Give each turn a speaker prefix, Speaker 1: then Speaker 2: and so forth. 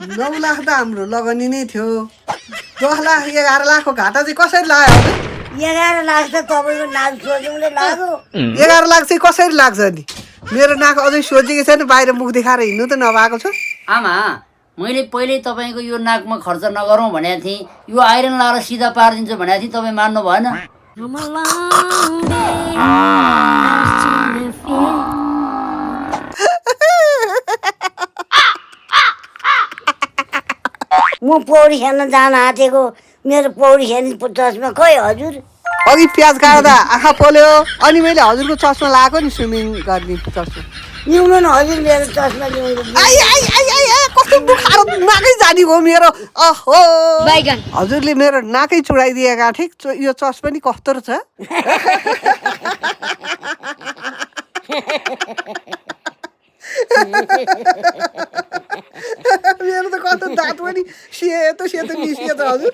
Speaker 1: 9 लाख त हाम्रो लगानी नै थियो। 10 लाख 11 लाखको घाटा चाहिँ कसरी लाग्यो हजुर?
Speaker 2: 11 लाख त तपाईँको नाक सोझौँले लाग्यो।
Speaker 1: 11 लाख चाहिँ कसरी लाग्छ नि? मेरो नाक अझै सोझेको छैन, बाहिर मुख देखाएर हिँड्नु त नभएको छ।
Speaker 3: आमा मैले पहिले तपाईँको यो नाकमा खर्च नगरौँ भनेको थिएँ, यो आइरन लगाएर सिधा पारिदिन्छु भनेको थिएँ, तपाईँ मान्नु भएन।
Speaker 2: म पौडी खेल्न जान आँटेको, मेरो पौडी खेल्ने चस्मा खै हजुर?
Speaker 1: अघि प्याज काट्दा आँखा पोल्यो, अनि मैले हजुरको चस्मा लगाएको नि, स्विमिङ गर्ने चस्मा।
Speaker 2: ल्याउनु न हजुर, मेरो चस्मा ल्याउनु।
Speaker 1: I I I I I, कस्तो दुखारो नाकै जानी हो मेरो। अहो हजुरले मेरो नाकै चुडाइदिएका, ठिक यो चस्मा नि कस्तो रहेछ। मेरो त कस्तो दाँत पनि सेतो सेतो निस्कियो त हजुर।